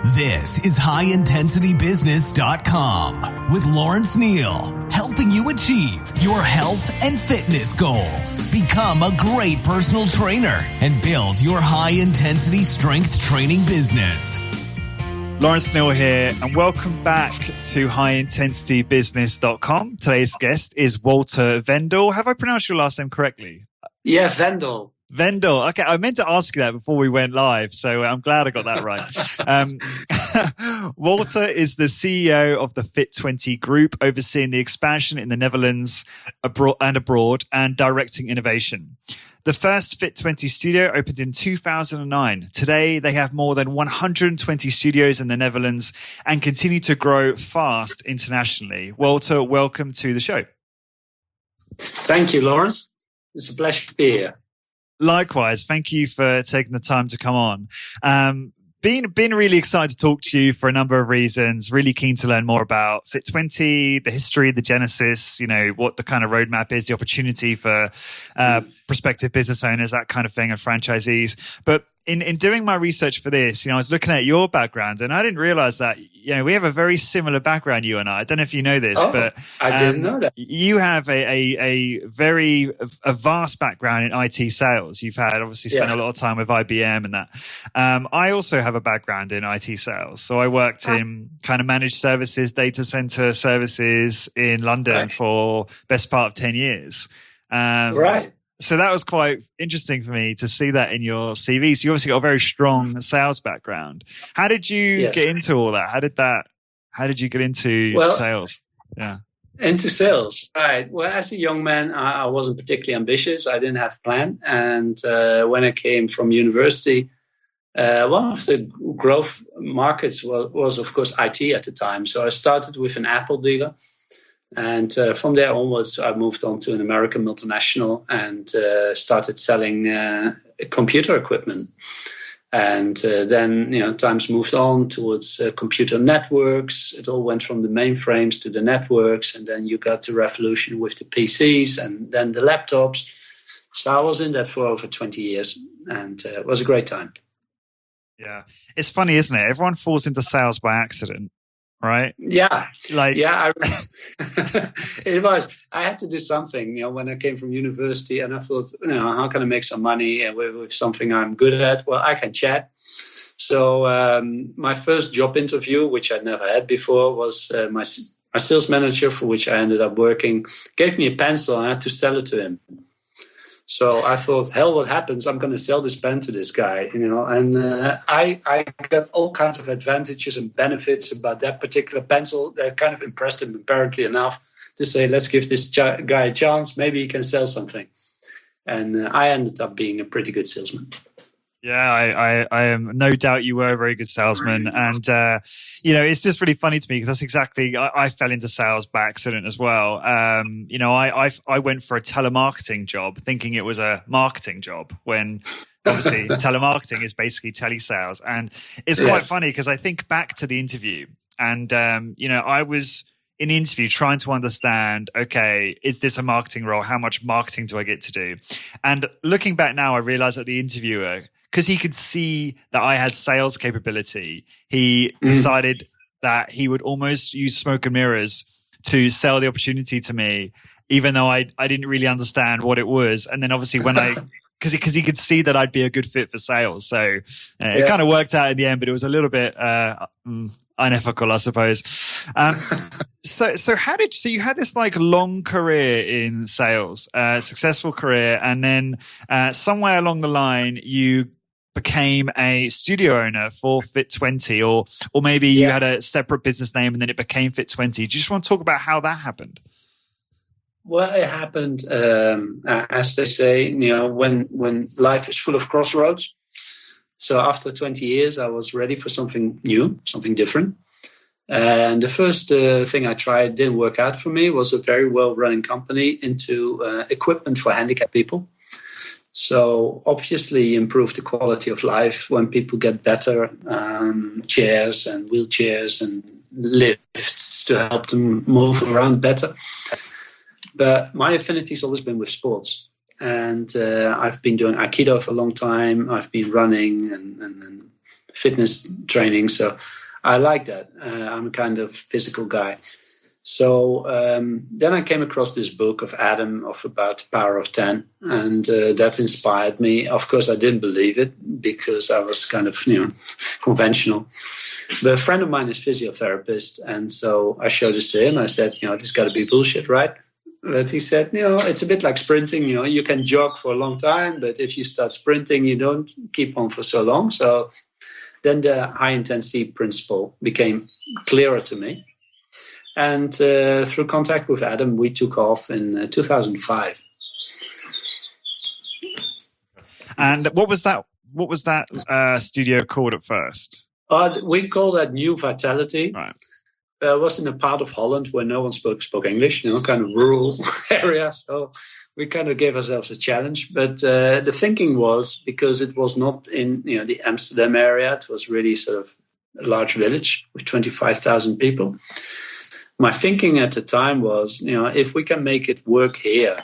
This is HighIntensityBusiness.com with Lawrence Neal, helping you achieve your health and fitness goals. Become a great personal trainer and build your high-intensity strength training business. Lawrence Neal here, and welcome back to HighIntensityBusiness.com. Today's guest is Walter Vendel. Have I pronounced your last name correctly? Yeah, Vendel. Vendel. Okay, I meant to ask you that before we went live, so I'm glad I got that right. Walter is the CEO of the fit20 group, overseeing the expansion in the Netherlands abroad and directing innovation. The first fit20 studio opened in 2009. Today, they have more than 120 studios in the Netherlands and continue to grow fast internationally. Walter, welcome to the show. Thank you, Lawrence. It's a pleasure to be here. Likewise, thank you for taking the time to come on. Been really excited to talk to you for a number of reasons. Really keen to learn more about fit20, the history, the genesis, what the kind of roadmap is, the opportunity for prospective business owners, that kind of thing, and franchisees. But in doing my research for this, I was looking at your background, and I didn't realize that we have a very similar background, you and I. I don't know if you know this, but I didn't know that. You have a very vast background in IT sales. You've had obviously spent a lot of time with IBM and that. I also have a background in IT sales, so I worked in kind of managed services, data center services in London for best part of 10 years. Right. So that was quite interesting for me to see that in your CV. So you obviously got a very strong sales background. How did you get into all that? How did you get into sales? Yeah. Into sales. Right. Well, as a young man, I wasn't particularly ambitious. I didn't have a plan. And when I came from university, one of the growth markets was, of course, IT at the time. So I started with an Apple dealer. And from there onwards, I moved on to an American multinational and started selling computer equipment. And then, times moved on towards computer networks. It all went from the mainframes to the networks. And then you got the revolution with the PCs and then the laptops. So I was in that for over 20 years, and it was a great time. Yeah. It's funny, isn't it? Everyone falls into sales by accident. Right? Yeah. It was. I had to do something, when I came from university, and I thought, how can I make some money with something I'm good at? Well, I can chat. So my first job interview, which I'd never had before, was my sales manager, for which I ended up working, gave me a pencil and I had to sell it to him. So I thought, hell, what happens? I'm going to sell this pen to this guy, and I got all kinds of advantages and benefits about that particular pencil that kind of impressed him, apparently enough, to say, let's give this guy a chance. Maybe he can sell something. And I ended up being a pretty good salesman. Yeah, I am no doubt you were a very good salesman. And, it's just really funny to me because that's exactly, I fell into sales by accident as well. I went for a telemarketing job thinking it was a marketing job when obviously telemarketing is basically telesales. And it's quite funny because I think back to the interview and, I was in the interview trying to understand, okay, is this a marketing role? How much marketing do I get to do? And looking back now, I realized that the interviewer, because he could see that I had sales capability, he decided that he would almost use smoke and mirrors to sell the opportunity to me, even though I didn't really understand what it was. And then obviously because he could see that I'd be a good fit for sales. So it kind of worked out in the end, but it was a little bit unethical, I suppose. So you had this long career in sales, successful career, and then somewhere along the line you became a studio owner for fit20, or maybe you had a separate business name and then it became fit20. Do you just want to talk about how that happened? Well, it happened, as they say, when life is full of crossroads. So after 20 years, I was ready for something new, something different. And the first thing I tried didn't work out for me. Was a very well-running company into equipment for handicapped people. So obviously improve the quality of life when people get better chairs and wheelchairs and lifts to help them move around better. But my affinity's always been with sports. And I've been doing Aikido for a long time. I've been running and fitness training. So I like that. I'm a kind of physical guy. So then I came across this book of Adam of about the power of 10, and that inspired me. Of course, I didn't believe it because I was kind of, conventional. But a friend of mine is physiotherapist, and so I showed this to him. I said, this got to be bullshit, right? But he said, it's a bit like sprinting. You can jog for a long time, but if you start sprinting, you don't keep on for so long. So then the high intensity principle became clearer to me. And through contact with Adam, we took off in 2005. And what was that? What was that studio called at first? We call that New Vitality. Right. It was in a part of Holland where no one spoke English, kind of rural area. So we kind of gave ourselves a challenge. But the thinking was, because it was not in the Amsterdam area, it was really sort of a large village with 25,000 people. My thinking at the time was, if we can make it work here,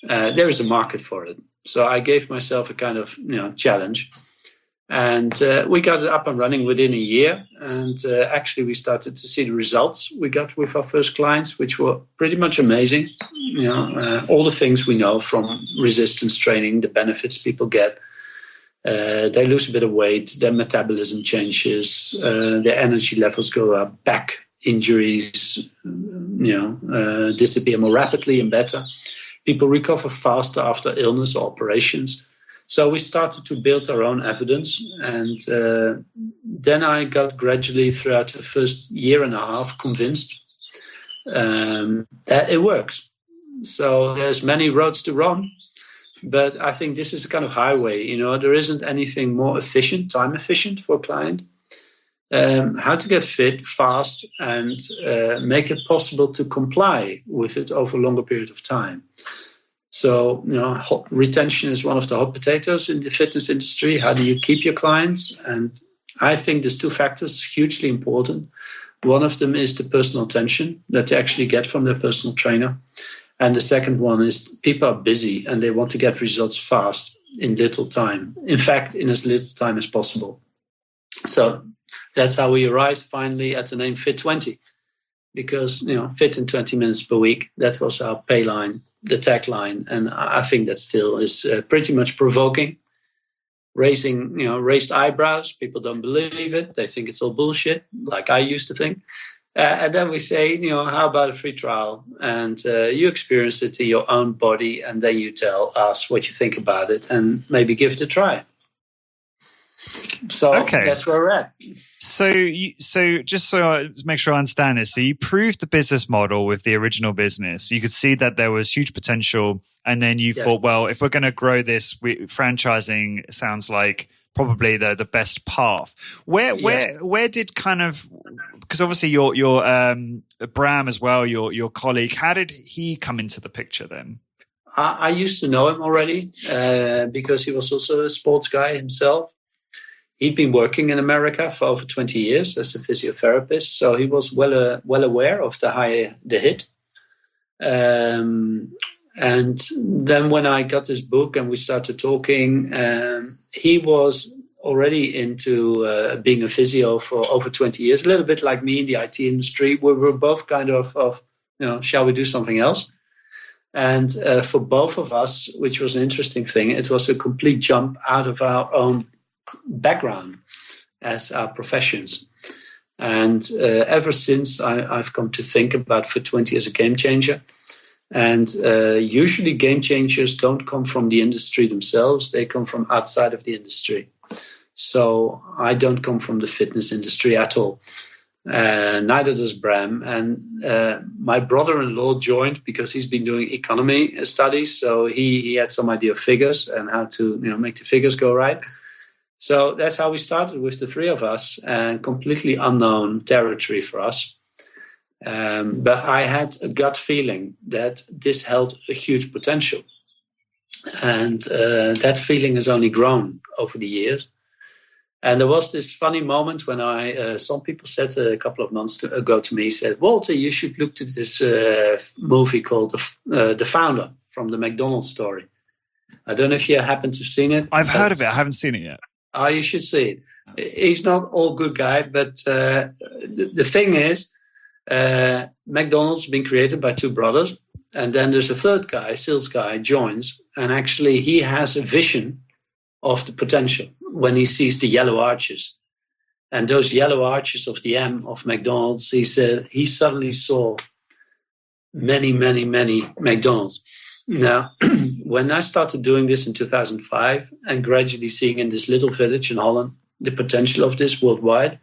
there is a market for it. So I gave myself a kind of, challenge. And we got it up and running within a year. And actually, we started to see the results we got with our first clients, which were pretty much amazing. All the things we know from resistance training, the benefits people get. They lose a bit of weight, their metabolism changes, their energy levels go up, back injuries, disappear more rapidly and better. People recover faster after illness or operations. So we started to build our own evidence. And then I got gradually throughout the first year and a half convinced that it works. So there's many roads to Rome. But I think this is a kind of highway. There isn't anything more efficient, time efficient for a client. How to get fit fast and make it possible to comply with it over a longer period of time. So, retention is one of the hot potatoes in the fitness industry. How do you keep your clients? And I think there's two factors hugely important. One of them is the personal attention that they actually get from their personal trainer. And the second one is people are busy and they want to get results fast in little time. In fact, in as little time as possible. So that's how we arrived finally at the name fit20. Because, fit in 20 minutes per week, that was our pay line, the tagline. And I think that still is pretty much provoking. Raised eyebrows. People don't believe it. They think it's all bullshit, like I used to think. And then we say, how about a free trial? And you experience it in your own body, and then you tell us what you think about it and maybe give it a try. So that's where we're at. So just so I make sure I understand this, so you proved the business model with the original business. You could see that there was huge potential, and then you thought, well, if we're going to grow this, franchising sounds like probably the best path. Where did kind of, because obviously your Bram as well, your colleague, how did he come into the picture then? I used to know him already because he was also a sports guy himself. He'd been working in America for over 20 years as a physiotherapist, so he was well aware of the hit. And then when I got this book and we started talking, he was already into being a physio for over 20 years, a little bit like me in the IT industry. We were both kind of shall we do something else? And for both of us, which was an interesting thing, it was a complete jump out of our own background as our professions. And ever since, I've come to think about fit20 as a game changer. And usually game changers don't come from the industry themselves. They come from outside of the industry. So I don't come from the fitness industry at all. Neither does Bram. And my brother-in-law joined because he's been doing economy studies. So he had some idea of figures and how to make the figures go right. So that's how we started with the three of us, and completely unknown territory for us. But I had a gut feeling that this held a huge potential. And that feeling has only grown over the years. And there was this funny moment when some people said a couple of months ago to me, said, Walter, you should look to this movie called The Founder from the McDonald's story. I don't know if you happen to have seen it. I've heard of it. I haven't seen it yet. Oh, you should see it. He's not all good guy, but the thing is, McDonald's has been created by two brothers, and then there's a third guy, sales guy, joins, and actually he has a vision of the potential when he sees the yellow arches. And those yellow arches of the M of McDonald's, he said he suddenly saw many, many, many McDonald's. Now, when I started doing this in 2005 and gradually seeing in this little village in Holland the potential of this worldwide,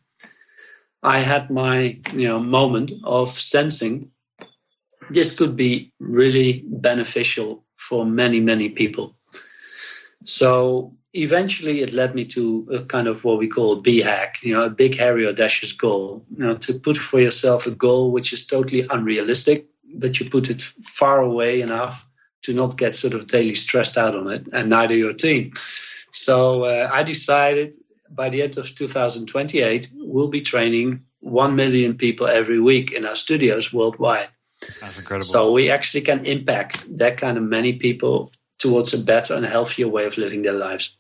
I had my moment of sensing this could be really beneficial for many, many people. So eventually it led me to a kind of what we call a BHAG, a big, hairy, audacious goal, to put for yourself a goal which is totally unrealistic, but you put it far away enough to not get sort of daily stressed out on it, and neither your team. So I decided by the end of 2028, we'll be training 1 million people every week in our studios worldwide. That's incredible. So we actually can impact that kind of many people towards a better and healthier way of living their lives.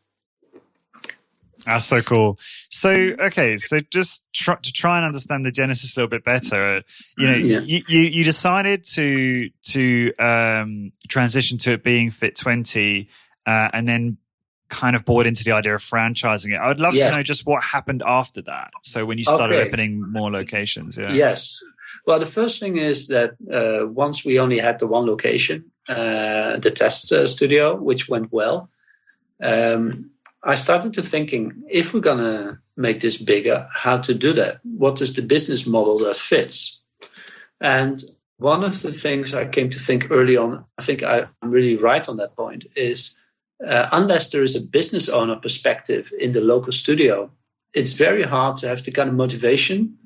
That's so cool. So, okay, so just to try and understand the genesis a little bit better, you decided to transition to it being fit20, and then kind of bought into the idea of franchising it. I would love to know just what happened after that. So when you started opening more locations. Yeah. Yes. Well, the first thing is that once we only had the one location, the test studio, which went well, I started to thinking, if we're going to make this bigger, how to do that? What is the business model that fits? And one of the things I came to think early on, I think I'm really right on that point, is unless there is a business owner perspective in the local studio, it's very hard to have the kind of motivation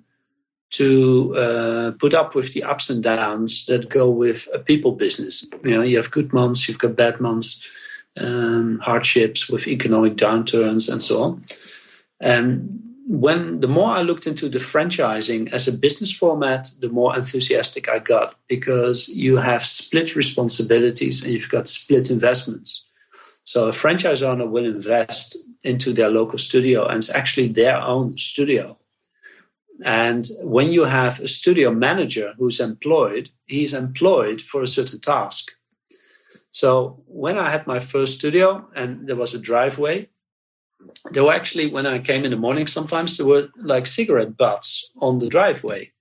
to put up with the ups and downs that go with a people business. You have good months, you've got bad months, hardships with economic downturns and so on. And the more I looked into the franchising as a business format, the more enthusiastic I got, because you have split responsibilities and you've got split investments. So a franchise owner will invest into their local studio, and it's actually their own studio. And when you have a studio manager who's employed, he's employed for a certain task. So when I had my first studio and there was a driveway, there were actually, when I came in the morning, sometimes there were like cigarette butts on the driveway.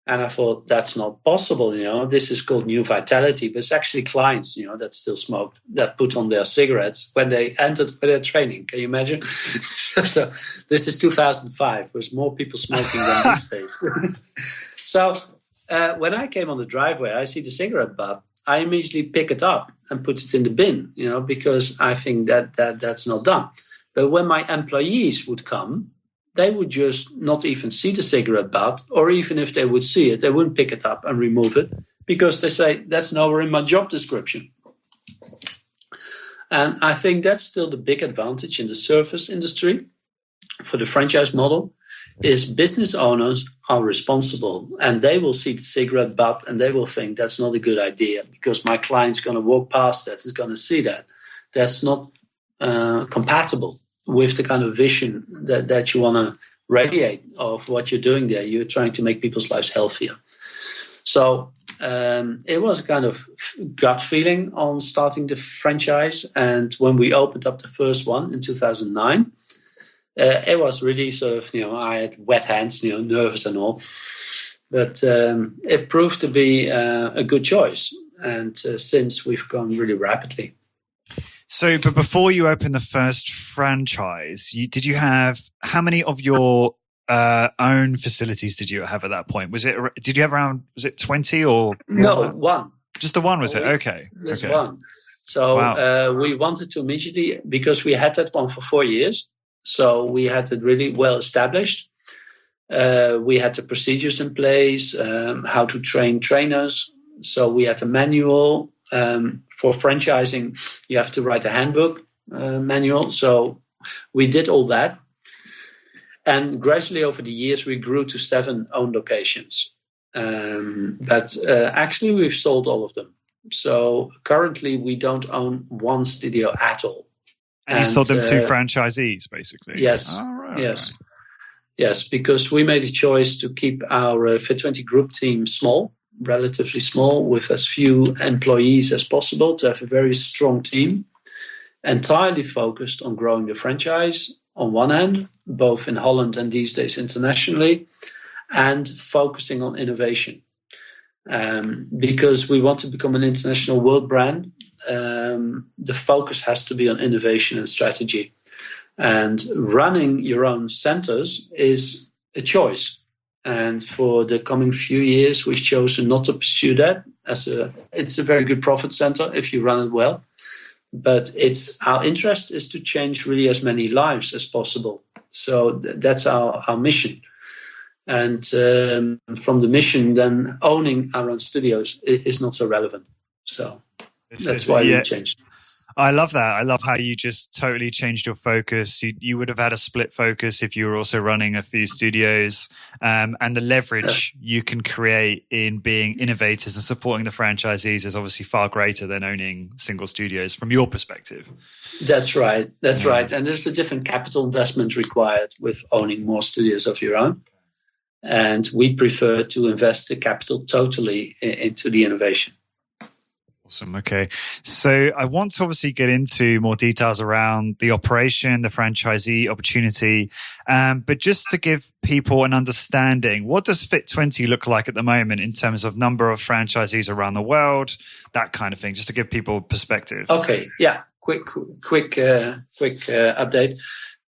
And I thought, that's not possible, this is called New Vitality, but it's actually clients, that still smoked, that put on their cigarettes when they entered for their training. Can you imagine? So this is 2005, there's more people smoking than these days. So when I came on the driveway, I see the cigarette butt, I immediately pick it up and put it in the bin, because I think that's not done. But when my employees would come, they would just not even see the cigarette butt, or even if they would see it, they wouldn't pick it up and remove it, because they say, that's nowhere in my job description. And I think that's still the big advantage in the service industry for the franchise model, is business owners are responsible, and they will see the cigarette butt and they will think that's not a good idea, because my client's going to walk past that, is going to see that. That's not compatible with the kind of vision that you want to radiate of what you're doing there. You're trying to make people's lives healthier. So it was a kind of gut feeling on starting the franchise. And when we opened up the first one in 2009, it was really sort of, I had wet hands, nervous and all. But it proved to be a good choice. And since we've gone really rapidly. So, but before you opened the first franchise, did you have, how many of your own facilities did you have at that point? Did you have around, was it 20 or? No, one. Just the one, was it? Okay. Just one. So wow. We wanted to immediately, because we had that one for 4 years. So we had it really well established. We had the procedures in place, how to train trainers. So we had a manual. For franchising, you have to write a handbook manual. So we did all that. And gradually over the years, we grew to 7 own locations. But actually, we've sold all of them. So currently, we don't own one studio at all. And you sold them to franchisees, basically? Yes. Oh, right, yes. right. Yes, because we made a choice to keep our fit20 group team small, relatively small, with as few employees as possible, to have a very strong team, entirely focused on growing the franchise on one hand, both in Holland and these days internationally, and focusing on innovation. Because we want to become an international world brand, the focus has to be on innovation and strategy. And running your own centers is a choice. And for the coming few years, we've chosen not to pursue that. It's a very good profit center if you run it well. But our interest is to change really as many lives as possible. So that's our mission. And from the mission, then owning our own studios is not so relevant. So that's why we changed. I love that. I love how you just totally changed your focus. You would have had a split focus if you were also running a few studios, and the leverage you can create in being innovators and supporting the franchisees is obviously far greater than owning single studios from your perspective. That's right. That's right. And there's a different capital investment required with owning more studios of your own. And we prefer to invest the capital totally into the innovation. Awesome. Okay. So I want to obviously get into more details around the operation, the franchisee opportunity. But just to give people an understanding, what does fit20 look like at the moment in terms of number of franchisees around the world, that kind of thing, just to give people perspective? Okay. Yeah. Quick update.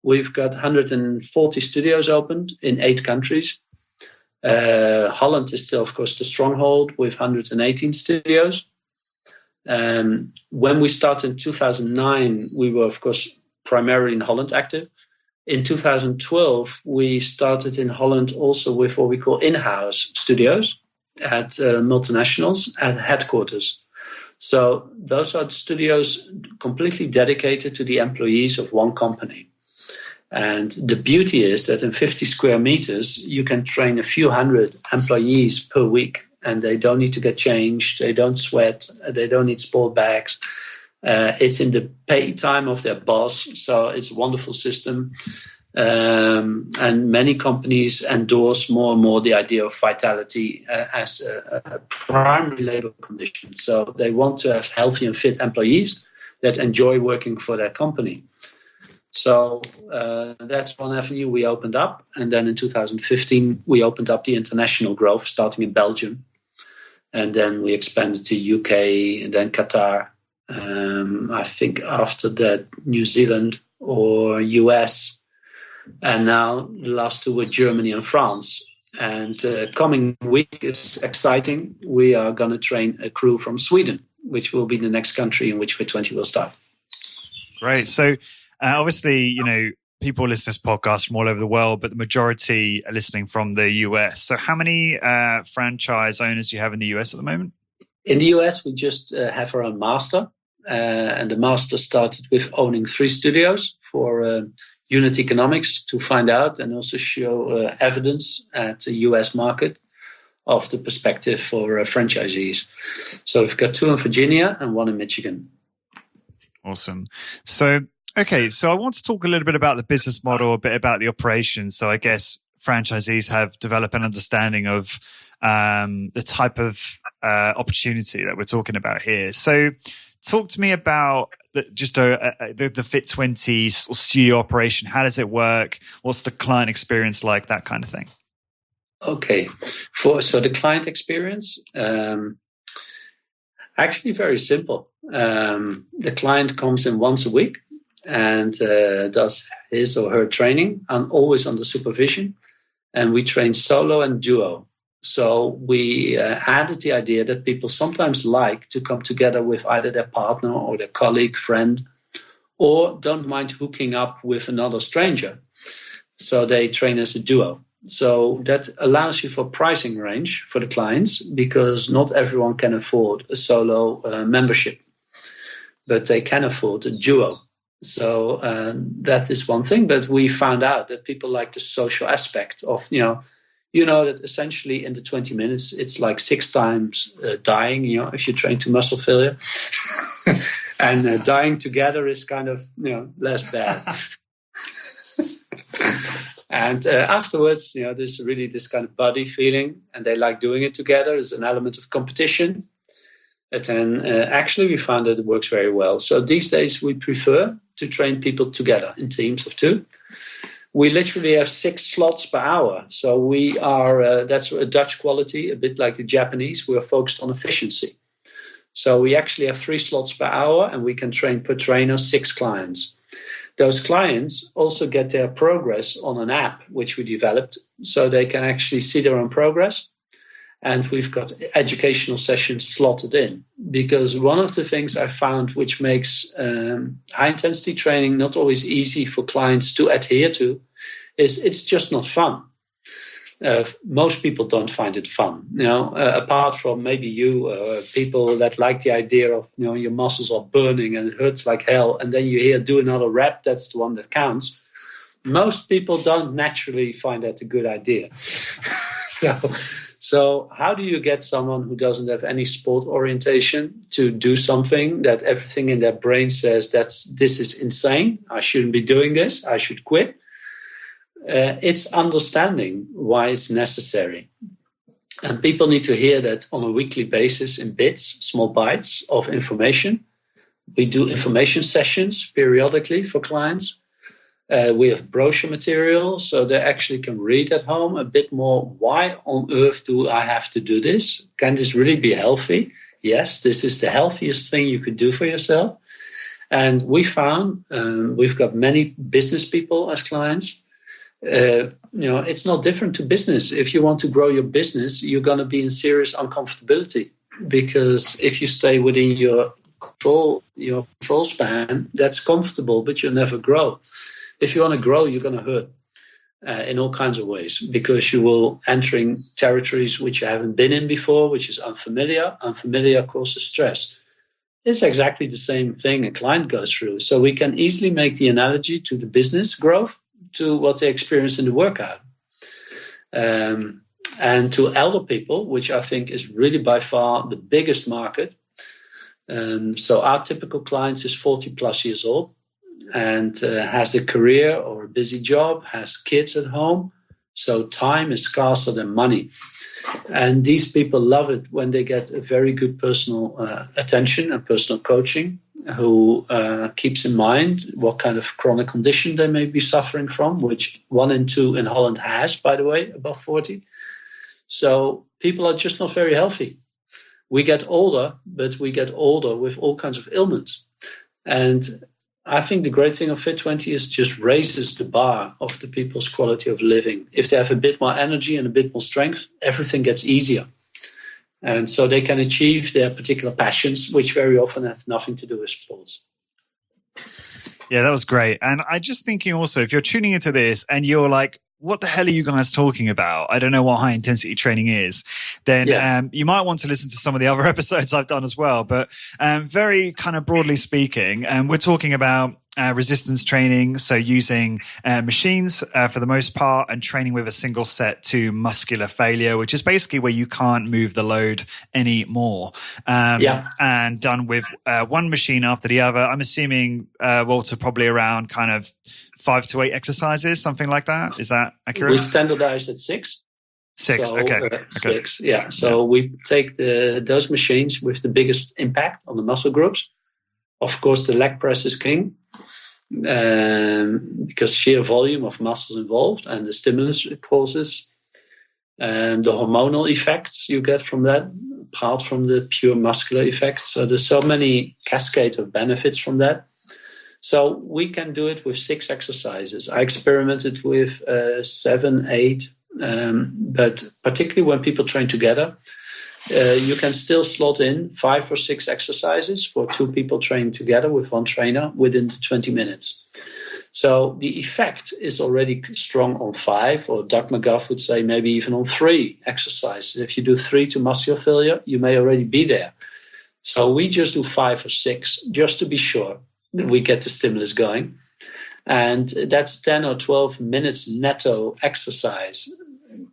We've got 140 studios opened in 8 countries. Holland is still, of course, the stronghold with 118 studios. When we started in 2009, we were, of course, primarily in Holland active. In 2012, we started in Holland also with what we call in-house studios at multinationals at headquarters. So those are studios completely dedicated to the employees of one company. And the beauty is that in 50 square meters, you can train a few hundred employees per week. And they don't need to get changed. They don't sweat. They don't need sport bags. It's in the pay time of their boss. So it's a wonderful system. And many companies endorse more and more the idea of vitality as a primary labor condition. So they want to have healthy and fit employees that enjoy working for their company. So that's one avenue we opened up. And then in 2015, we opened up the international growth, starting in Belgium. And then we expanded to UK and then Qatar. I think after that, New Zealand or US. And now the last 2 were Germany and France. And coming week is exciting. We are going to train a crew from Sweden, which will be the next country in which fit20 will start. Great. So obviously, people listen to this podcast from all over the world, but the majority are listening from the US. So how many franchise owners do you have in the US at the moment? In the US, we just have our own master. And the master started with owning 3 studios for unit economics to find out and also show evidence at the US market of the perspective for franchisees. So we've got 2 in Virginia and 1 in Michigan. Awesome. So I want to talk a little bit about the business model, a bit about the operation. So I guess franchisees have developed an understanding of the type of opportunity that we're talking about here. So talk to me about the fit20 studio operation. How does it work? What's the client experience like? That kind of thing. Okay. So the client experience, actually very simple. The client comes in once a week and does his or her training, and always under supervision. And we train solo and duo. So we added the idea that people sometimes like to come together with either their partner or their colleague, friend, or don't mind hooking up with another stranger. So they train as a duo. So that allows you for pricing range for the clients, because not everyone can afford a solo membership, but they can afford a duo. So that is one thing. But we found out that people like the social aspect of, that essentially in the 20 minutes, it's like 6 times dying, if you train to muscle failure. And dying together is kind of, less bad. And afterwards, there's really this kind of buddy feeling, and they like doing it together. There's an element of competition. And then actually we found that it works very well. So these days we prefer to train people together in teams of 2. We literally have 6 slots per hour. So we are, that's a Dutch quality, a bit like the Japanese. We are focused on efficiency. So we actually have 3 slots per hour, and we can train per trainer 6 clients. Those clients also get their progress on an app, which we developed, so they can actually see their own progress. And we've got educational sessions slotted in, because one of the things I found which makes high intensity training not always easy for clients to adhere to is it's just not fun. Most people don't find it fun, apart from maybe you, people that like the idea of, your muscles are burning and it hurts like hell. And then you hear do another rep. That's the one that counts. Most people don't naturally find that a good idea. So how do you get someone who doesn't have any sport orientation to do something that everything in their brain says this is insane. I shouldn't be doing this. I should quit. It's understanding why it's necessary. And people need to hear that on a weekly basis in bits, small bites of information. We do information sessions periodically for clients. We have brochure material, so they actually can read at home a bit more. Why on earth do I have to do this? Can this really be healthy? Yes, this is the healthiest thing you could do for yourself. And we found, we've got many business people as clients. It's not different to business. If you want to grow your business, you're going to be in serious uncomfortability, because if you stay within your control span, that's comfortable, but you'll never grow. If you want to grow, you're going to hurt in all kinds of ways, because you will entering territories which you haven't been in before, which is unfamiliar. Unfamiliar causes stress. It's exactly the same thing a client goes through. So we can easily make the analogy to the business growth, to what they experience in the workout. And to elder people, which I think is really by far the biggest market. So our typical client is 40 plus years old and has a career or a busy job, has kids at home. So time is scarcer than money. And these people love it when they get a very good personal attention and personal coaching, who keeps in mind what kind of chronic condition they may be suffering from, which 1 in 2 in Holland has, by the way, above 40. So people are just not very healthy. We get older, but we get older with all kinds of ailments. And I think the great thing of fit20 is just raises the bar of the people's quality of living. If they have a bit more energy and a bit more strength, everything gets easier. And so they can achieve their particular passions, which very often have nothing to do with sports. Yeah, that was great. And I'm just thinking also, if you're tuning into this and you're like, what the hell are you guys talking about? I don't know what high intensity training is. Then you might want to listen to some of the other episodes I've done as well. But very kind of broadly speaking, we're talking about resistance training. So using machines for the most part, and training with a single set to muscular failure, which is basically where you can't move the load anymore. And done with one machine after the other. I'm assuming, Walter, probably around kind of 5 to 8 exercises, something like that. Is that accurate? We standardized at 6. 6, so, okay. 6, yeah. So we take those machines with the biggest impact on the muscle groups. Of course, the leg press is king, because sheer volume of muscles involved and the stimulus it causes, and the hormonal effects you get from that, apart from the pure muscular effects. So there's so many cascades of benefits from that. So we can do it with 6 exercises. I experimented with 7, 8, but particularly when people train together, you can still slot in 5 or 6 exercises for 2 people training together with 1 trainer within the 20 minutes. So the effect is already strong on 5, or Doug McGuff would say maybe even on 3 exercises. If you do 3 to muscular failure, you may already be there. So we just do 5 or 6 just to be sure that we get the stimulus going. And that's 10 or 12 minutes netto exercise.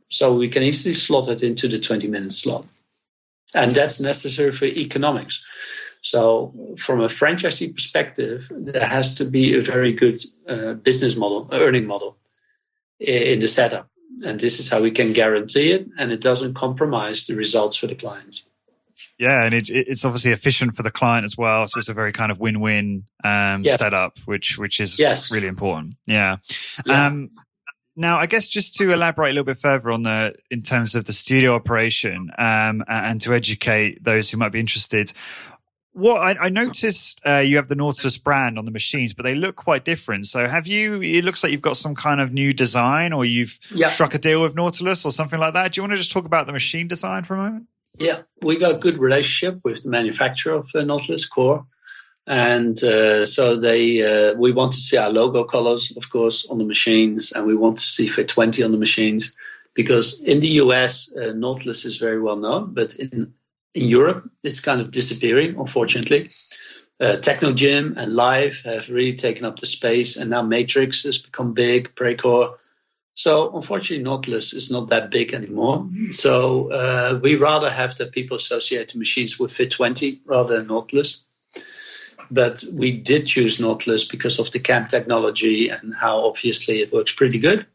So we can easily slot it into the 20-minute slot. And that's necessary for economics. So from a franchisee perspective, there has to be a very good business model, earning model in the setup. And this is how we can guarantee it, and it doesn't compromise the results for the clients. Yeah, and it's obviously efficient for the client as well. So it's a very kind of win-win setup, which is really important. Yeah. Now, I guess just to elaborate a little bit further on in terms of the studio operation, and to educate those who might be interested. What I noticed, you have the Nautilus brand on the machines, but they look quite different. So it looks like you've got some kind of new design, or you've struck a deal with Nautilus or something like that. Do you want to just talk about the machine design for a moment? Yeah, we got a good relationship with the manufacturer of Nautilus Core. And so we want to see our logo colors, of course, on the machines, and we want to see fit20 on the machines, because in the US, Nautilus is very well known, but in Europe, it's kind of disappearing, unfortunately. Techno Gym and Live have really taken up the space, and now Matrix has become big, Precore. So unfortunately, Nautilus is not that big anymore. So we rather have that people associate the machines with fit20 rather than Nautilus. But we did choose Nautilus because of the CAM technology and how obviously it works pretty good.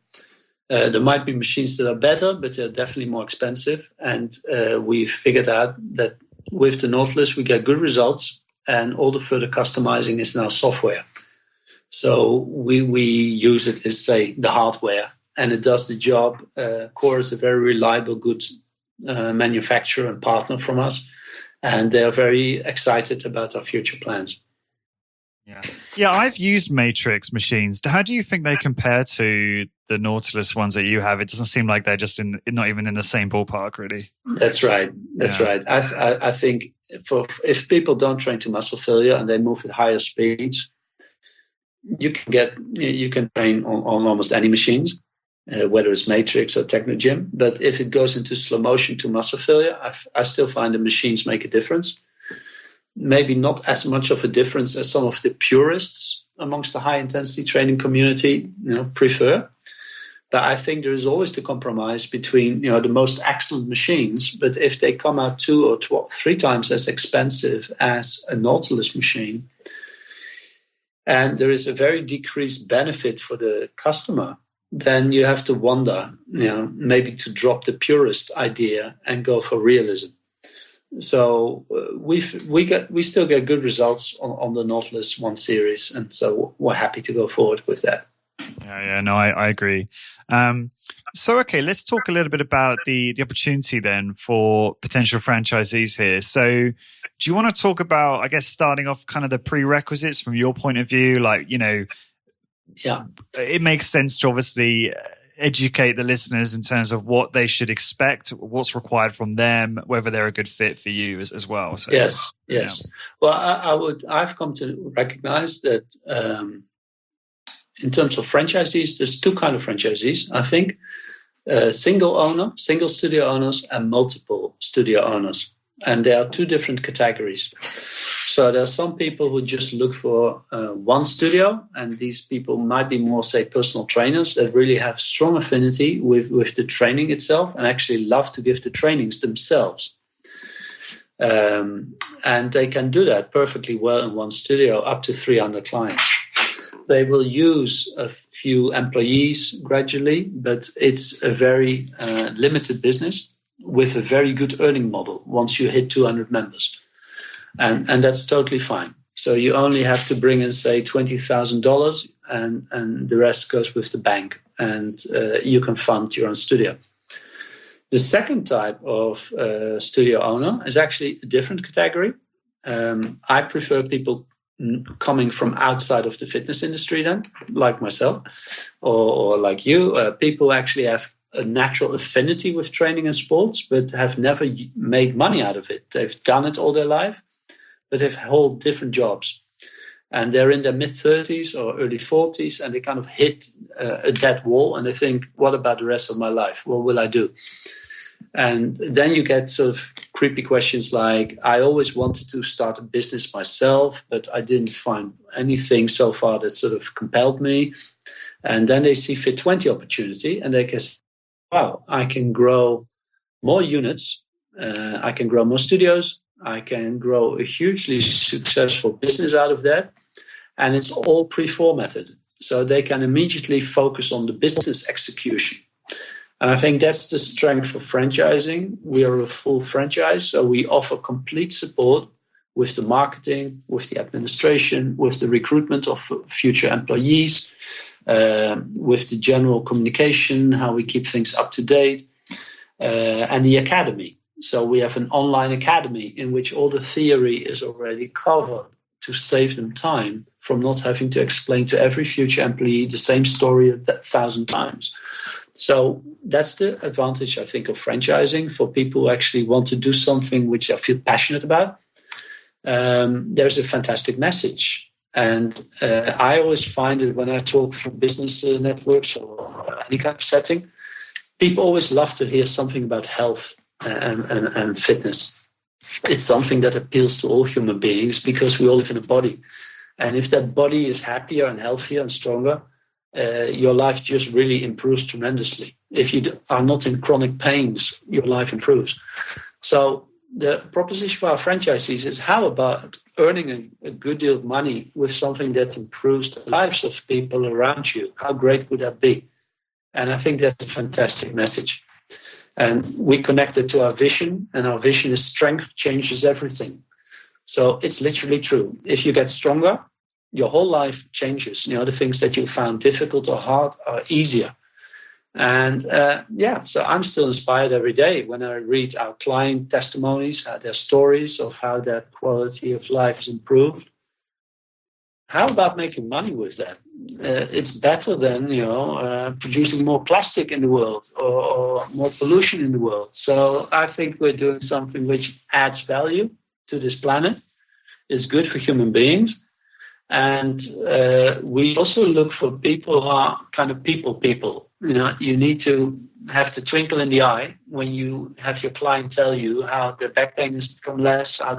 There might be machines that are better, but they're definitely more expensive. And we figured out that with the Nautilus, we get good results, and all the further customizing is now software. So we use it as, say, the hardware, and it does the job. Core is a very reliable, good manufacturer and partner from us, and they're very excited about our future plans. Yeah, I've used Matrix machines. How do you think they compare to the Nautilus ones that you have? It doesn't seem like they're just not even in the same ballpark, really. That's right. Right. I think if people don't train to muscle failure and they move at higher speeds, you can train on almost any machines, whether it's Matrix or Techno Gym. But if it goes into slow motion to muscle failure, I still find the machines make a difference. Maybe not as much of a difference as some of the purists amongst the high intensity training community, prefer. But I think there is always the compromise between, the most excellent machines. But if they come out 2 or 3 times as expensive as a Nautilus machine, and there is a very decreased benefit for the customer, then you have to wonder, maybe to drop the purist idea and go for realism. So we still get good results on the Nautilus 1 series, and so we're happy to go forward with that. No, I agree. So, okay, let's talk a little bit about the opportunity then for potential franchisees here. So, do you want to talk about, I guess, starting off kind of the prerequisites from your point of view? Like, it makes sense to obviously educate the listeners in terms of what they should expect, what's required from them, whether they're a good fit for you as well. So, yes. Well, I've come to recognize that in terms of franchisees, there's 2 kinds of franchisees, I think. Single studio owners and multiple studio owners. And there are 2 different categories. So there are some people who just look for 1 studio, and these people might be more, say, personal trainers that really have strong affinity with the training itself and actually love to give the trainings themselves. And they can do that perfectly well in 1 studio, up to 300 clients. They will use a few employees gradually, but it's a very limited business with a very good earning model once you hit 200 members. And that's totally fine. So you only have to bring in, say, $20,000, and the rest goes with the bank, and you can fund your own studio. The second type of studio owner is actually a different category. I prefer people coming from outside of the fitness industry then, like myself or like you. People actually have a natural affinity with training and sports, but have never made money out of it. They've done it all their life, but they've held different jobs. And they're in their mid-30s or early 40s, and they kind of hit a dead wall, and they think, what about the rest of my life? What will I do? And then you get sort of creepy questions like, I always wanted to start a business myself, but I didn't find anything so far that sort of compelled me. And then they see fit20 opportunity, and they can say, wow, I can grow more units, I can grow more studios, I can grow a hugely successful business out of that. And it's all pre-formatted. So they can immediately focus on the business execution. And I think that's the strength of franchising. We are a full franchise, so we offer complete support with the marketing, with the administration, with the recruitment of future employees, with the general communication, how we keep things up to date, and the academy. So we have an online academy in which all the theory is already covered to save them time from not having to explain to every future employee the same story 1,000 times. So that's the advantage, I think, of franchising for people who actually want to do something which I feel passionate about. There's a fantastic message. And I always find that when I talk from business networks or any kind of setting, people always love to hear something about health and fitness. It's something that appeals to all human beings because we all live in a body. And if that body is happier and healthier and stronger, your life just really improves tremendously. If you are not in chronic pains, your life improves. So the proposition for our franchisees is, how about earning a good deal of money with something that improves the lives of people around you? How great would that be? And I think that's a fantastic message. And we connect it to our vision, and our vision is strength changes everything. So it's literally true. If you get stronger, your whole life changes. The things that you found difficult or hard are easier. And so I'm still inspired every day when I read our client testimonies, their stories of how their quality of life is improved. How about making money with that? It's better than producing more plastic in the world or more pollution in the world. So I think we're doing something which adds value to this planet. It's good for human beings. And we also look for people who are kind of people. You need to have the twinkle in the eye when you have your client tell you how their back pain has become less, how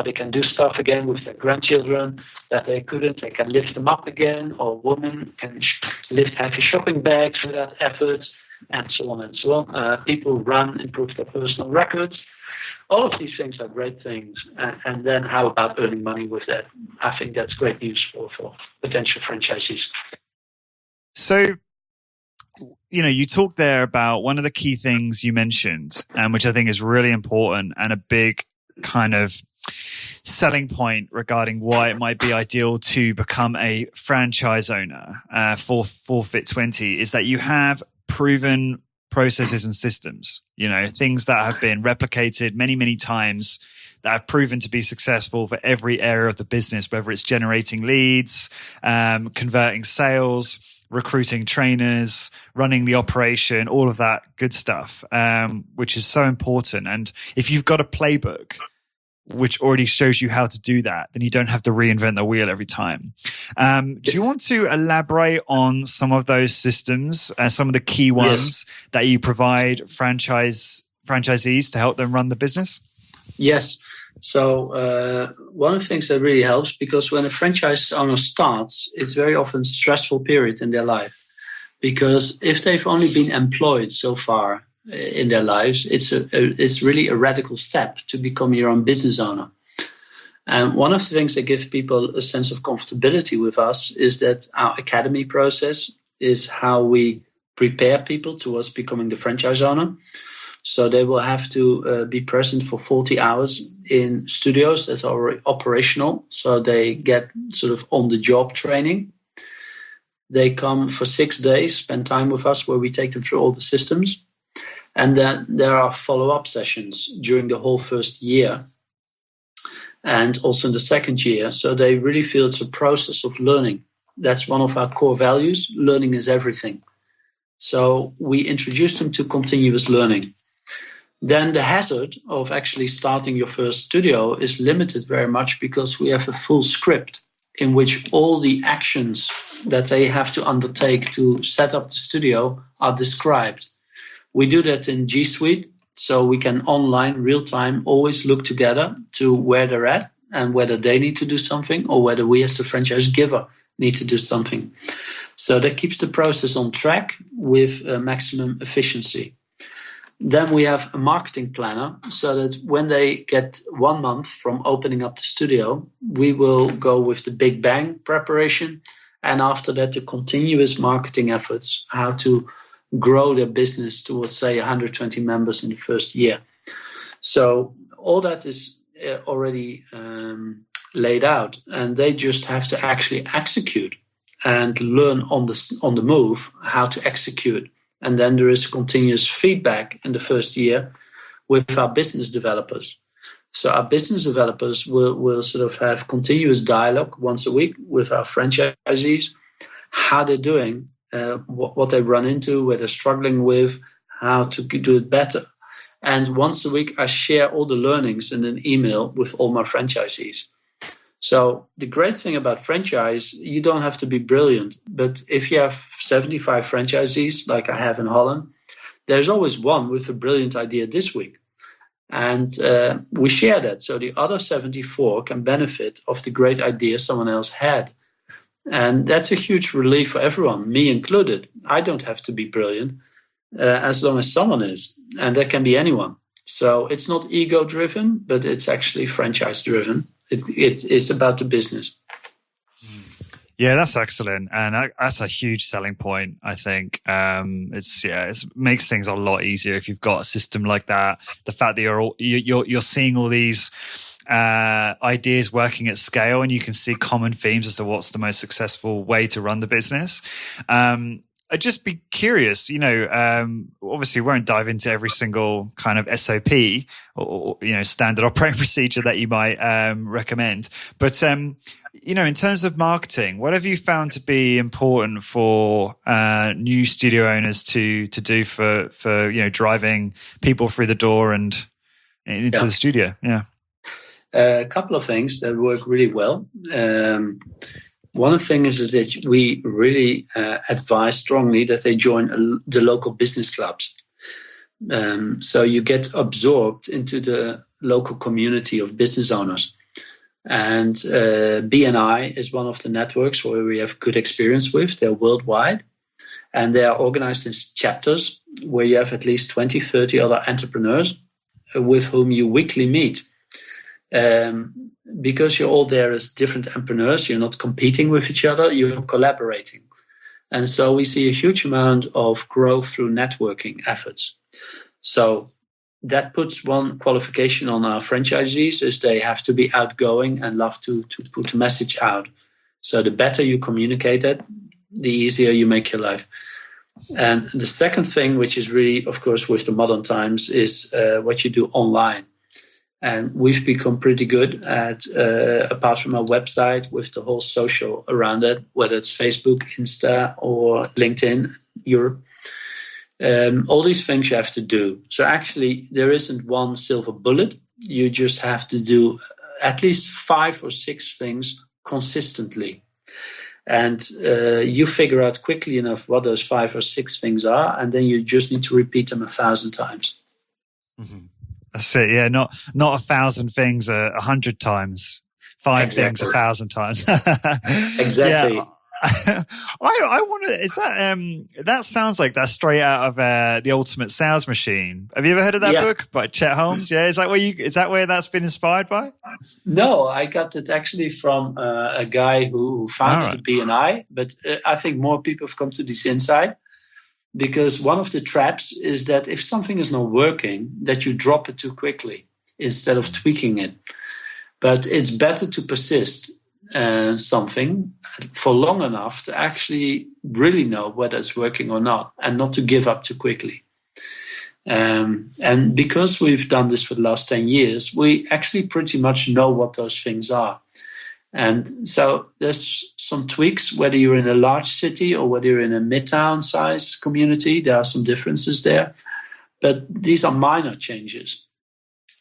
they can do stuff again with their grandchildren that they couldn't. They can lift them up again, or a woman can lift heavy shopping bags without effort, and so on and so on. People improve their personal records. All of these things are great things. And then how about earning money with that? I think that's great news for potential franchisees. So, you talked there about one of the key things you mentioned, which I think is really important and a big kind of selling point regarding why it might be ideal to become a franchise owner for fit20, is that you have proven processes and systems, things that have been replicated many, many times, that have proven to be successful for every area of the business, whether it's generating leads, converting sales, recruiting trainers, running the operation, all of that good stuff, which is so important. And if you've got a playbook which already shows you how to do that, then you don't have to reinvent the wheel every time. Do you want to elaborate on some of those systems, some of the key ones that you provide franchisees to help them run the business? Yes. So one of the things that really helps, because when a franchise owner starts, it's very often a stressful period in their life. Because if they've only been employed so far in their lives, it's really a radical step to become your own business owner. And one of the things that give people a sense of comfortability with us is that our academy process is how we prepare people towards becoming the franchise owner. So they will have to be present for 40 hours in studios that are operational. So they get sort of on-the-job training. They come for 6 days, spend time with us where we take them through all the systems. And then there are follow-up sessions during the whole first year and also in the second year. So they really feel it's a process of learning. That's one of our core values. Learning is everything. So we introduce them to continuous learning. Then the hazard of actually starting your first studio is limited very much because we have a full script in which all the actions that they have to undertake to set up the studio are described. We do that in G Suite, so we can online, real time, always look together to where they're at and whether they need to do something or whether we as the franchise giver need to do something. So that keeps the process on track with maximum efficiency. Then we have a marketing planner, so that when they get 1 month from opening up the studio, we will go with the big bang preparation. And after that, the continuous marketing efforts, how to grow their business towards, say, 120 members in the first year. So all that is already laid out, and they just have to actually execute and learn on the move how to execute. And then there is continuous feedback in the first year with our business developers. So our business developers will sort of have continuous dialogue once a week with our franchisees, how they're doing, what they run into, what they're struggling with, how to do it better. And once a week, I share all the learnings in an email with all my franchisees. So the great thing about franchise, you don't have to be brilliant. But if you have 75 franchisees, like I have in Holland, there's always one with a brilliant idea this week. And we share that. So the other 74 can benefit of the great idea someone else had. And that's a huge relief for everyone, me included. I don't have to be brilliant as long as someone is. And that can be anyone. So it's not ego-driven, but it's actually franchise-driven. It is about the business. Yeah, that's excellent, and that's a huge selling point. I think it makes things a lot easier if you've got a system like that. The fact that you're seeing all these ideas working at scale, and you can see common themes as to what's the most successful way to run the business. I'd just be curious, obviously we won't dive into every single kind of SOP or standard operating procedure that you might recommend. But, in terms of marketing, what have you found to be important for new studio owners to do for driving people through the door and into the studio? Yeah. A couple of things that work really well. One of the things is that we really advise strongly that they join the local business clubs. So you get absorbed into the local community of business owners. And BNI is one of the networks where we have good experience with. They're worldwide. And they are organized in chapters where you have at least 20, 30 other entrepreneurs with whom you weekly meet. Because you're all there as different entrepreneurs, you're not competing with each other, you're collaborating. And so we see a huge amount of growth through networking efforts. So that puts one qualification on our franchisees is they have to be outgoing and love to put the message out. So the better you communicate it, the easier you make your life. And the second thing, which is really, of course, with the modern times, is what you do online. And we've become pretty good at, apart from our website, with the whole social around it, whether it's Facebook, Insta, or LinkedIn, Europe. All these things you have to do. So actually, there isn't one silver bullet. You just have to do at least 5 or 6 things consistently. And you figure out quickly enough what those 5 or 6 things are, and then you just need to repeat them 1,000 times. Mm-hmm. That's it. Yeah, not 1,000 things 100 times. 5 things 1,000 times. Exactly. Yeah. I wonder, is that sounds like that's straight out of The Ultimate Sales Machine. Have you ever heard of that book by Chet Holmes? Yeah, is that where that's been inspired by? No, I got it actually from a guy who founded the BNI, but I think more people have come to this insight. Because one of the traps is that if something is not working, that you drop it too quickly instead of tweaking it. But it's better to persist something for long enough to actually really know whether it's working or not, and not to give up too quickly. And because we've done this for the last 10 years, we actually pretty much know what those things are. And so there's some tweaks, whether you're in a large city or whether you're in a midtown size community, there are some differences there. But these are minor changes.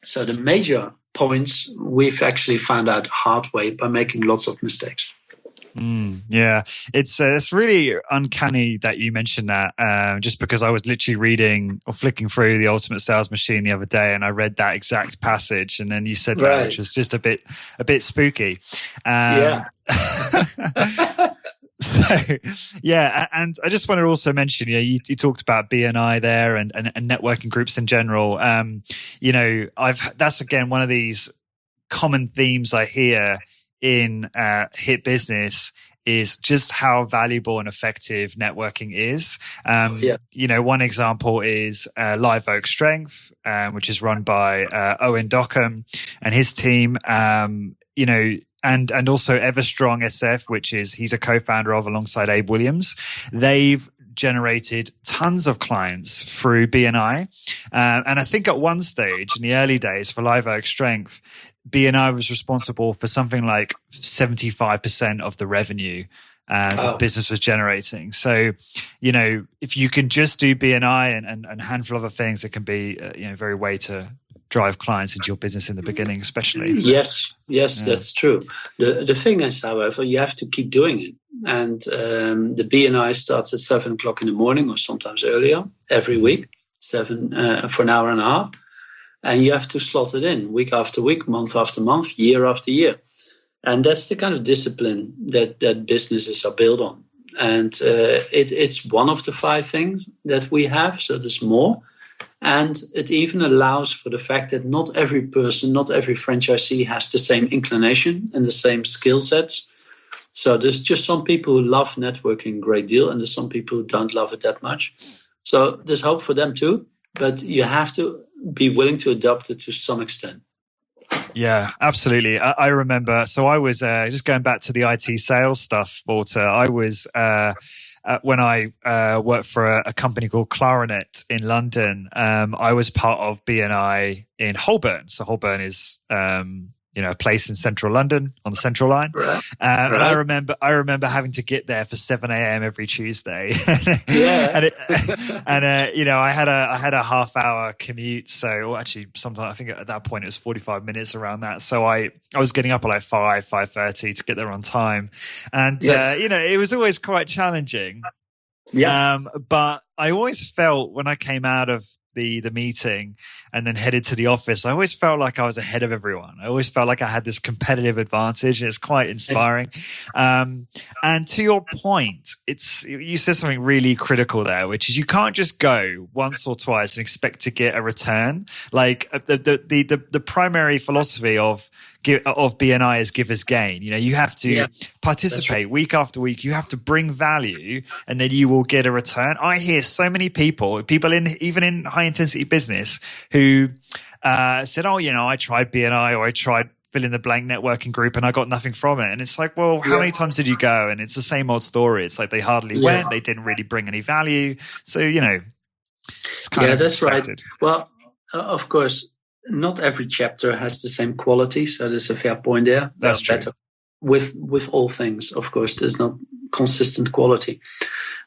So the major points we've actually found out hard way by making lots of mistakes. Yeah, it's really uncanny that you mentioned that. Just because I was literally reading or flicking through The Ultimate Sales Machine the other day, and I read that exact passage, and then you said that, which was just a bit spooky. Yeah. So, yeah, and I just wanted to also mention, you talked about BNI there and networking groups in general. That's again one of these common themes I hear in hit business is just how valuable and effective networking is. One example is Live Oak Strength, which is run by Owen Dockham and his team. And also Everstrong SF, which he's a co-founder of alongside Abe Williams. They've generated tons of clients through BNI. And I think at one stage in the early days for Live Oak Strength, BNI was responsible for something like 75% of the revenue the business was generating. So, if you can just do BNI and a handful of other things, it can be, very way to drive clients into your business in the beginning, especially. Yes, that's true. The thing is, however, you have to keep doing it. And the BNI starts at 7 o'clock in the morning or sometimes earlier every week, 7 for an hour and a half. And you have to slot it in week after week, month after month, year after year. And that's the kind of discipline that businesses are built on. And it's one of the 5 things that we have. So there's more. And it even allows for the fact that not every person, not every franchisee has the same inclination and the same skill sets. So there's just some people who love networking a great deal, and there's some people who don't love it that much. So there's hope for them too, but you have to be willing to adopt it to some extent. Yeah, absolutely. I remember. So I was just going back to the IT sales stuff, Walter. I was when I worked for a company called Clarinet in London. I was part of BNI in Holborn. So Holborn is a place in central London on the Central Line. Right. And I remember having to get there for 7 a.m. every Tuesday. Yeah. I had a half-hour commute. So actually, sometimes I think at that point it was 45 minutes around that. So I was getting up at like 5:30 to get there on time, and it was always quite challenging. Yeah. But I always felt when I came out of the meeting and then headed to the office, I always felt like I was ahead of everyone. I always felt like I had this competitive advantage. It's quite inspiring. And to your point, you said something really critical there, which is you can't just go once or twice and expect to get a return. Like the primary philosophy of BNI is give as gain. You have to participate week after week. You have to bring value, and then you will get a return. I hear so many people even in high intensity business who said, I tried BNI or I tried fill in the blank networking group and I got nothing from it. And it's like, well, how many times did you go? And it's the same old story. It's like they hardly went. They didn't really bring any value. So, it's kind of that's expected. Right. Well, of course, not every chapter has the same quality. So there's a fair point there. That's true. Better. With all things, of course, there's not consistent quality.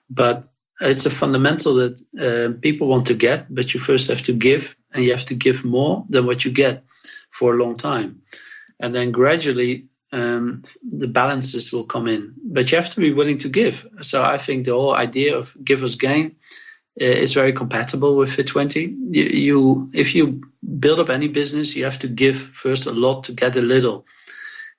But it's a fundamental that people want to get, but you first have to give, and you have to give more than what you get for a long time. And then gradually the balances will come in. But you have to be willing to give. So I think the whole idea of give as gain is very compatible with fit20. If you build up any business, you have to give first a lot to get a little.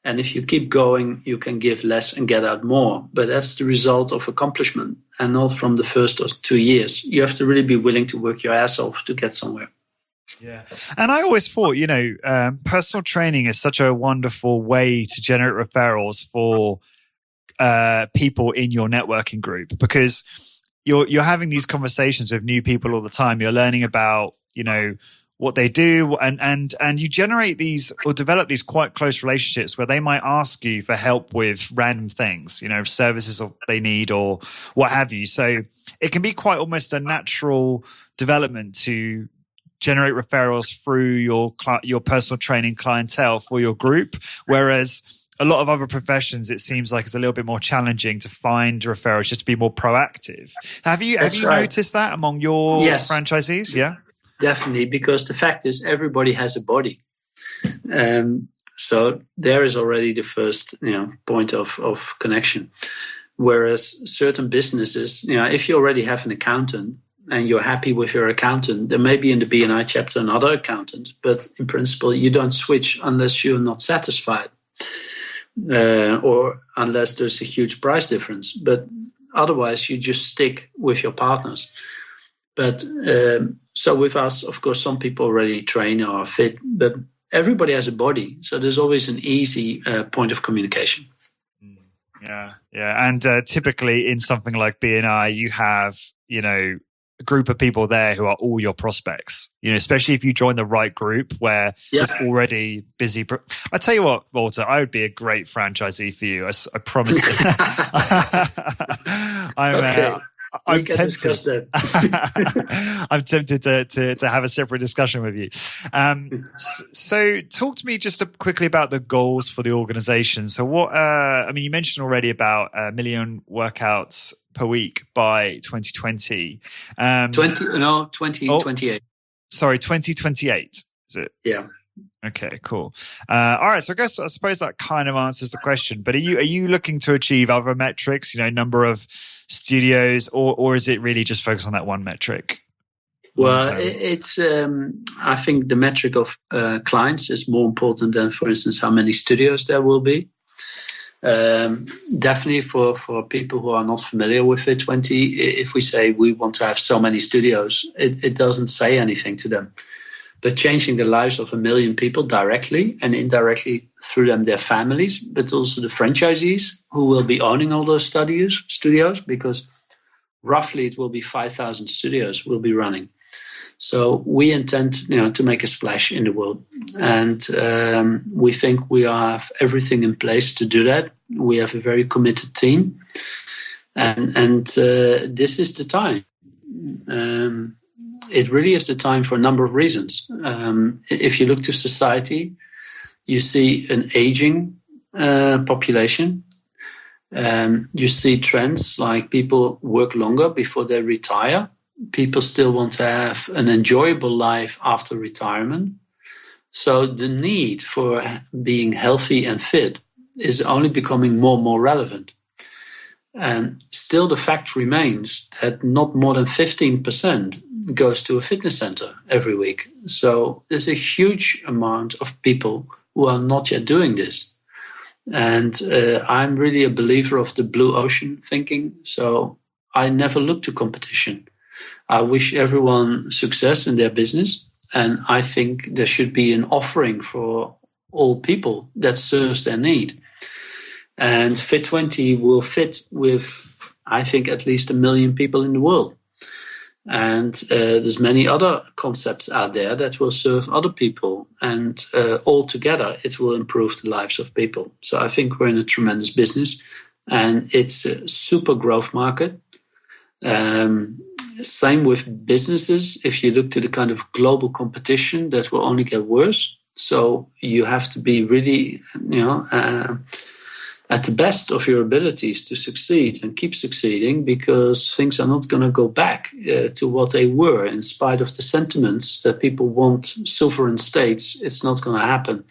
And if you keep going, you can give less and get out more. But that's the result of accomplishment and not from the first or 2 years. You have to really be willing to work your ass off to get somewhere. Yeah. And I always thought, personal training is such a wonderful way to generate referrals for people in your networking group, because you're having these conversations with new people all the time. You're learning about, what they do, and you generate these or develop these quite close relationships where they might ask you for help with random things, services they need or what have you. So it can be quite almost a natural development to generate referrals through your personal training clientele for your group, whereas a lot of other professions, it seems like it's a little bit more challenging to find referrals, just to be more proactive. Have you noticed that among your franchisees? Yeah. Definitely, because the fact is everybody has a body. So there is already the first point of connection. Whereas certain businesses, if you already have an accountant and you're happy with your accountant, there may be in the BNI chapter another accountant, but in principle you don't switch unless you're not satisfied. or unless there's a huge price difference. But otherwise, you just stick with your partners. But so with us, of course, some people already train or are fit, but everybody has a body. So there's always an easy point of communication. Yeah. And typically in something like BNI, you have, a group of people there who are all your prospects, especially if you join the right group where there's already busy. I tell you what, Walter, I would be a great franchisee for you. I promise you. I'm tempted. I'm tempted to have a separate discussion with you. So talk to me just quickly about the goals for the organization. So what, you mentioned already about 1 million workouts per week by 2020. 2028. Sorry, 2028, is it? Yeah. Okay, cool. All right, so I suppose that kind of answers the question. But are you looking to achieve other metrics? Number of studios, or is it really just focused on that one metric? Well, it's I think the metric of clients is more important than, for instance, how many studios there will be. Definitely for people who are not familiar with fit20, if we say we want to have so many studios, it doesn't say anything to them. But changing the lives of 1 million people directly and indirectly through them, their families, but also the franchisees who will be owning all those studios, because roughly it will be 5,000 studios will be running. So we intend, to make a splash in the world, and we think we have everything in place to do that. We have a very committed team, and this is the time. It really is the time for a number of reasons. If you look to society, you see an aging population. You see trends like people work longer before they retire. People still want to have an enjoyable life after retirement. So the need for being healthy and fit is only becoming more and more relevant. And still the fact remains that not more than 15% goes to a fitness center every week. So there's a huge amount of people who are not yet doing this. And I'm really a believer of the blue ocean thinking. So I never look to competition. I wish everyone success in their business. And I think there should be an offering for all people that serves their need. And fit20 will fit with, I think, at least 1 million people in the world. And there's many other concepts out there that will serve other people. And all together, it will improve the lives of people. So I think we're in a tremendous business. And it's a super growth market. Same with businesses. If you look to the kind of global competition, that will only get worse. So you have to be really, at the best of your abilities to succeed and keep succeeding, because things are not going to go back to what they were. In spite of the sentiments that people want sovereign states, it's not going to happen.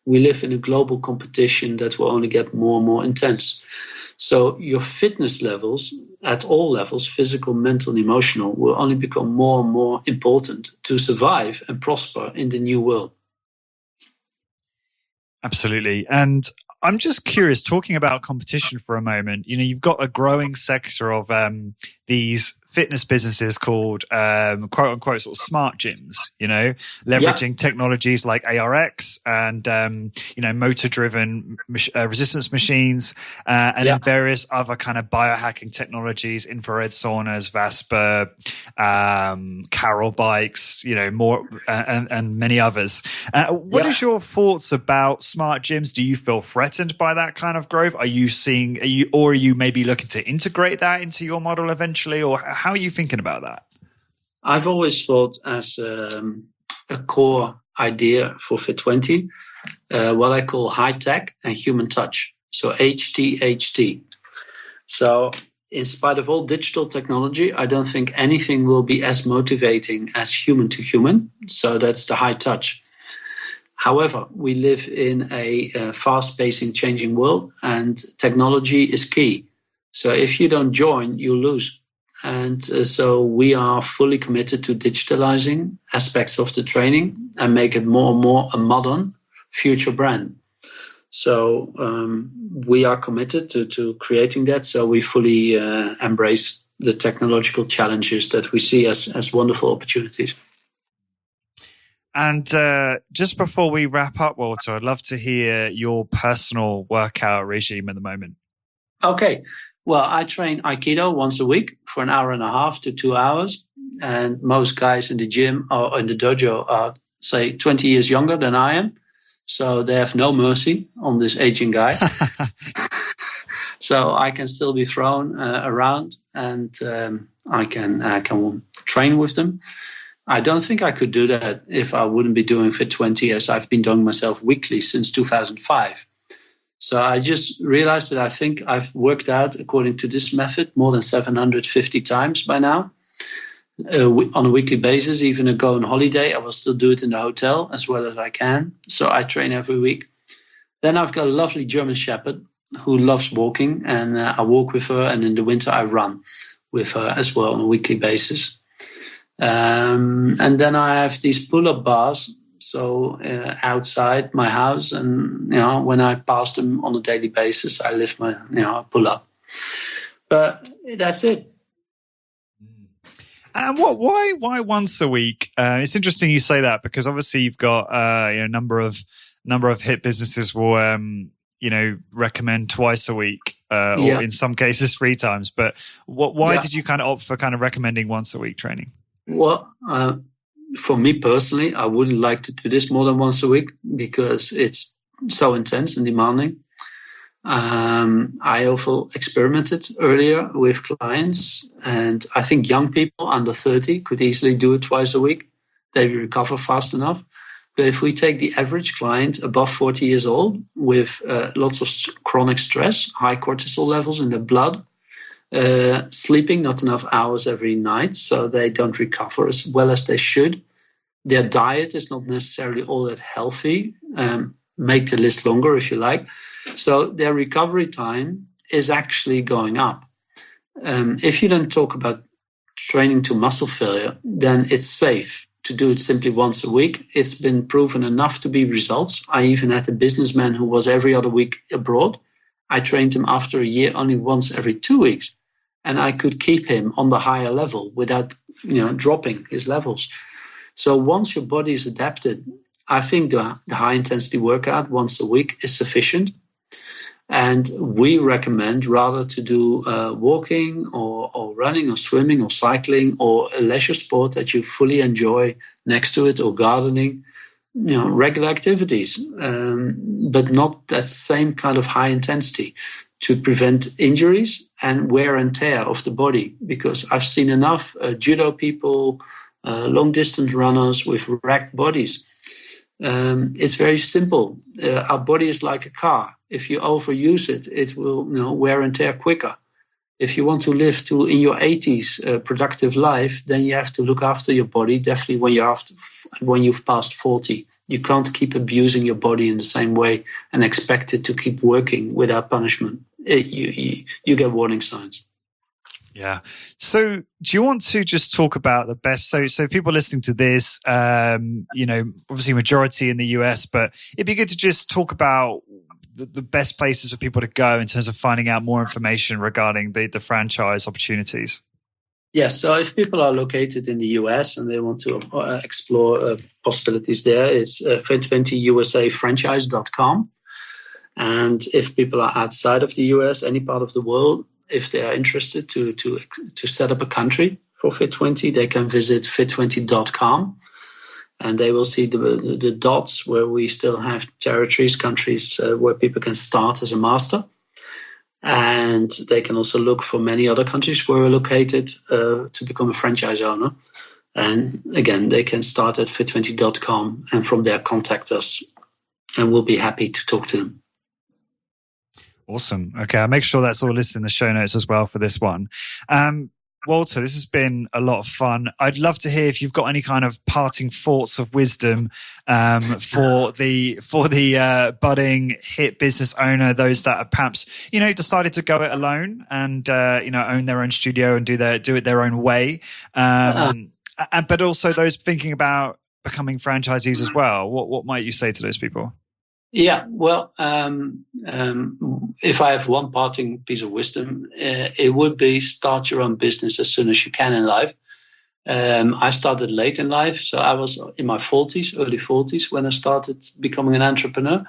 We live in a global competition that will only get more and more intense. So your fitness levels at all levels, physical, mental, and emotional, will only become more and more important to survive and prosper in the new world. Absolutely. And I'm just curious, talking about competition for a moment, you've got a growing sector of these fitness businesses called quote unquote sort of smart gyms, leveraging technologies like ARX and, motor driven resistance machines and various other kind of biohacking technologies, infrared saunas, Vasper, Carol bikes, more and many others. What is your thoughts about smart gyms? Do you feel threatened by that kind of growth? Are you maybe looking to integrate that into your model eventually, or how are you thinking about that? I've always thought as a core idea for fit20, what I call high tech and human touch. So HTHT. So in spite of all digital technology, I don't think anything will be as motivating as human to human. So that's the high touch. However, we live in a fast-pacing, changing world, and technology is key. So if you don't join, you lose. And so we are fully committed to digitalizing aspects of the training and make it more and more a modern future brand. So we are committed to creating that. So we fully embrace the technological challenges that we see as wonderful opportunities. And just before we wrap up, Walter, I'd love to hear your personal workout regime at the moment. Okay. Well, I train Aikido once a week for an hour and a half to 2 hours. And most guys in the gym or in the dojo are, say, 20 years younger than I am. So they have no mercy on this aging guy. So I can still be thrown around, and I can train with them. I don't think I could do that if I wouldn't be doing fit20, as I've been doing myself weekly since 2005. So I just realized that I think I've worked out, according to this method, more than 750 times by now. On a weekly basis. Even if I go on holiday, I will still do it in the hotel as well as I can. So I train every week. Then I've got a lovely German Shepherd who loves walking, and I walk with her, and in the winter I run with her as well on a weekly basis. And then I have these pull-up bars, so outside my house, and when I pass them on a daily basis, I lift my pull up. But that's it. And why once a week? It's interesting you say that, because obviously you've got a number of hit businesses will recommend twice a week, or in some cases 3 times. But why did you kind of opt for kind of recommending once a week training? Well, for me personally, I wouldn't like to do this more than once a week because it's so intense and demanding. I also experimented earlier with clients, and I think young people under 30 could easily do it twice a week. They recover fast enough. But if we take the average client above 40 years old with lots of chronic stress, high cortisol levels in the blood, sleeping not enough hours every night, so they don't recover as well as they should. Their diet is not necessarily all that healthy. Make the list longer if you like. So their recovery time is actually going up. If you then talk about training to muscle failure, then it's safe to do it simply once a week. It's been proven enough to be results. I even had a businessman who was every other week abroad. I trained him after a year only once every 2 weeks, and I could keep him on the higher level without dropping his levels. So once your body is adapted, I think the high intensity workout once a week is sufficient. And we recommend rather to do walking or running or swimming or cycling or a leisure sport that you fully enjoy next to it, or gardening, regular activities, but not that same kind of high intensity, to prevent injuries and wear and tear of the body. Because I've seen enough judo people, long distance runners with wrecked bodies. It's very simple. Our body is like a car. If you overuse it, it will wear and tear quicker. If you want to live in your 80s productive life, then you have to look after your body, definitely when you've passed 40. You can't keep abusing your body in the same way and expect it to keep working without punishment. You get warning signs. Yeah. So do you want to just talk about the best? So people listening to this, obviously majority in the US, but it'd be good to just talk about the best places for people to go in terms of finding out more information regarding the franchise opportunities. Yes. So if people are located in the US and they want to explore possibilities there, it's fit20usafranchise.com. And if people are outside of the US, any part of the world, if they are interested to set up a country for fit20, they can visit fit20.com, and they will see the dots where we still have territories, countries where people can start as a master. And they can also look for many other countries where we're located to become a franchise owner. And again, they can start at fit20.com and from there contact us, and we'll be happy to talk to them. Awesome. Okay, I'll make sure that's all listed in the show notes as well for this one. Walter, this has been a lot of fun. I'd love to hear if you've got any kind of parting thoughts of wisdom for the budding hit business owner, those that are perhaps decided to go it alone and own their own studio and do it their own way, but also those thinking about becoming franchisees as well. What might you say to those people? Yeah, well, if I have one parting piece of wisdom, it would be start your own business as soon as you can in life. I started late in life, so I was in my 40s, early 40s, when I started becoming an entrepreneur.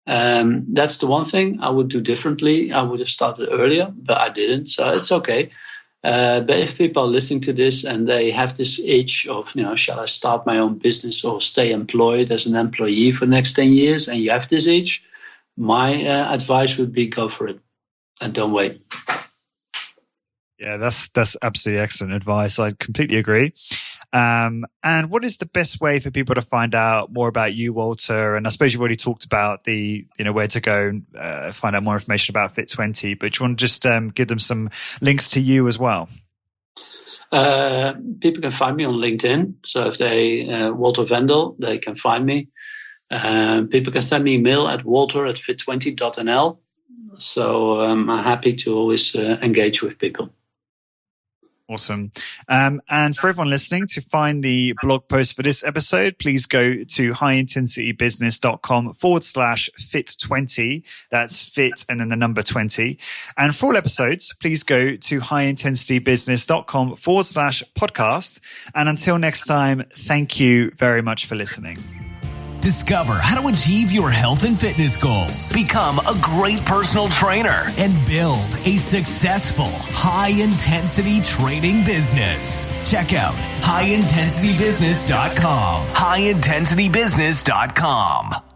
That's the one thing I would do differently. I would have started earlier, but I didn't, so it's okay. But if people are listening to this and they have this itch of, shall I start my own business or stay employed as an employee for the next 10 years, and you have this itch, my advice would be go for it and don't wait. Yeah, that's absolutely excellent advice. I completely agree. And what is the best way for people to find out more about you, Walter? And I suppose you've already talked about the, where to go and find out more information about fit20, but do you want to just give them some links to you as well? People can find me on LinkedIn. So if they, Walter Vendel, they can find me. People can send me a mail at walter@fit20.nl. So I'm happy to always engage with people. Awesome. And for everyone listening, to find the blog post for this episode, please go to highintensitybusiness.com/fit20. That's fit and then the number 20. And for all episodes, please go to highintensitybusiness.com/podcast. And until next time, thank you very much for listening. Discover how to achieve your health and fitness goals, become a great personal trainer, and build a successful, high-intensity training business. Check out highintensitybusiness.com. highintensitybusiness.com.